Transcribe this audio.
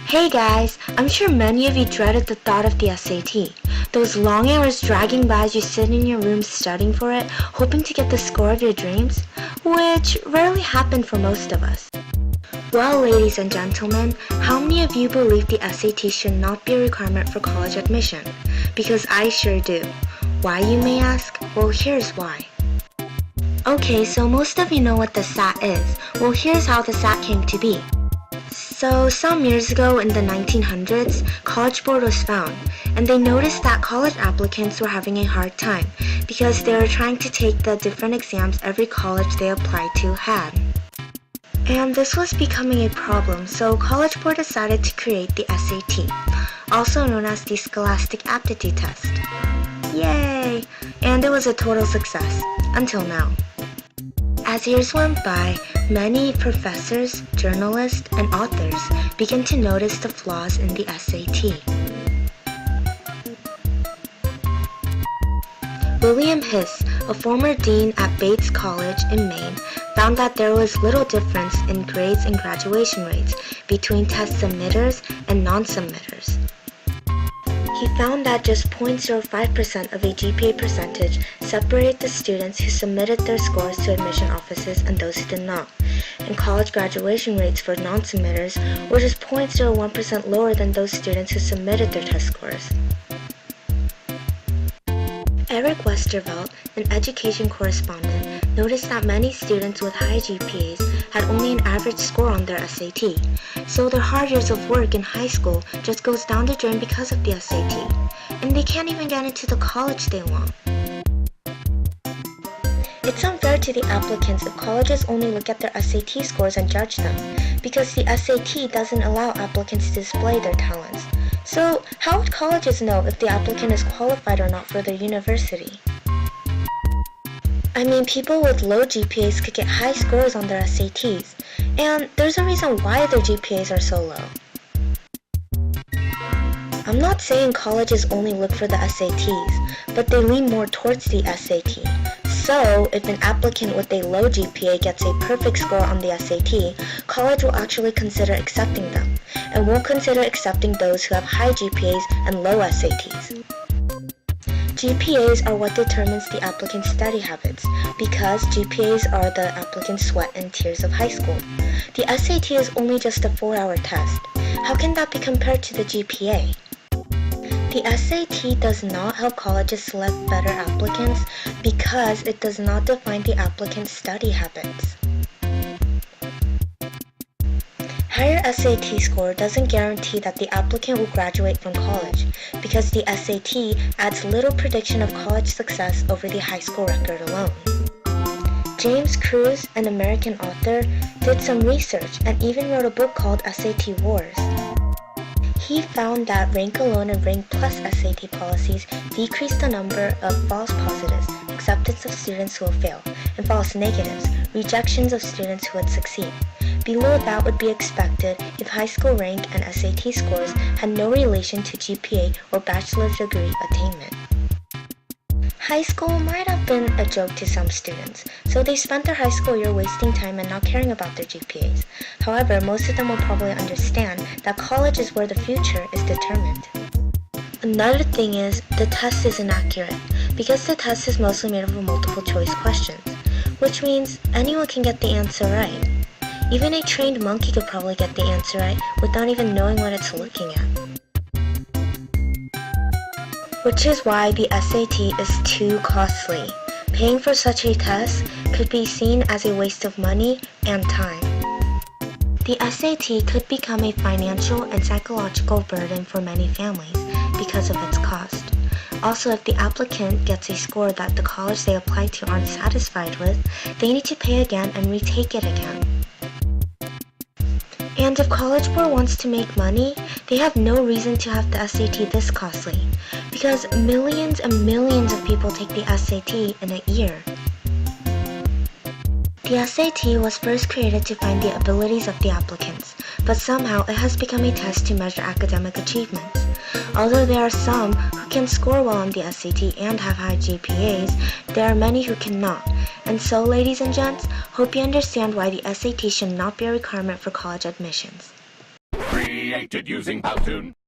Hey guys, I'm sure many of you dreaded the thought of the SAT. Those long hours dragging by as you sit in your room studying for it, hoping to get the score of your dreams, which rarely happened for most of us. Well, ladies and gentlemen, how many of you believe the SAT should not be a requirement for college admission? Because I sure do. Why, you may ask? Well, here's why. Okay, so most of you know what the SAT is. Well, here's how the SAT came to be. So some years ago in the 1900s, College Board was found, and they noticed that college applicants were having a hard time because they were trying to take the different exams every college they applied to had. And this was becoming a problem, so College Board decided to create the SAT, also known as the Scholastic Aptitude Test. Yay! And it was a total success, until now. As years went by, many professors, journalists, and authors began to notice the flaws in the SAT. William Hiss, a former dean at Bates College in Maine, found that there was little difference in grades and graduation rates between test submitters and non-submitters. He found that just 0.05% of a GPA percentage separated the students who submitted their scores to admission offices and those who did not, and college graduation rates for non-submitters were just 0.01% lower than those students who submitted their test scores. Eric Westervelt, an education correspondent, noticed that many students with high GPAs had only an average score on their SAT, so their hard years of work in high school just goes down the drain because of the SAT, and they can't even get into the college they want. It's unfair to the applicants if colleges only look at their SAT scores and judge them, because the SAT doesn't allow applicants to display their talents. So, how would colleges know if the applicant is qualified or not for their university? I mean, people with low GPAs could get high scores on their SATs, and there's a reason why their GPAs are so low. I'm not saying colleges only look for the SATs, but they lean more towards the SAT. So, if an applicant with a low GPA gets a perfect score on the SAT, college will actually consider accepting them, and won't consider accepting those who have high GPAs and low SATs. GPAs are what determines the applicant's study habits, because GPAs are the applicant's sweat and tears of high school. The SAT is only just a 4-hour test. How can that be compared to the GPA? The SAT does not help colleges select better applicants because it does not define the applicant's study habits. Higher SAT score doesn't guarantee that the applicant will graduate from college because the SAT adds little prediction of college success over the high school record alone. James Kruse, an American author, did some research and even wrote a book called SAT Wars. He found that rank alone and rank plus SAT policies decrease the number of false positives, acceptance of students who will fail, and false negatives, rejections of students who would succeed. Below that would be expected if high school rank and SAT scores had no relation to GPA or bachelor's degree attainment. High school might have been a joke to some students, so they spent their high school year wasting time and not caring about their GPAs. However, most of them will probably understand that college is where the future is determined. Another thing is, the test is inaccurate, because the test is mostly made up of multiple choice questions, which means anyone can get the answer right. Even a trained monkey could probably get the answer right without even knowing what it's looking at. Which is why the SAT is too costly. Paying for such a test could be seen as a waste of money and time. The SAT could become a financial and psychological burden for many families because of its cost. Also, if the applicant gets a score that the college they apply to aren't satisfied with, they need to pay again and retake it again. And if College Board wants to make money, they have no reason to have the SAT this costly, because millions and millions of people take the SAT in a year. The SAT was first created to find the abilities of the applicants, but somehow it has become a test to measure academic achievements. Although there are some who can score well on the SAT and have high GPAs, there are many who cannot. And so, ladies and gents, hope you understand why the SAT should not be a requirement for college admissions. created using Powtoon.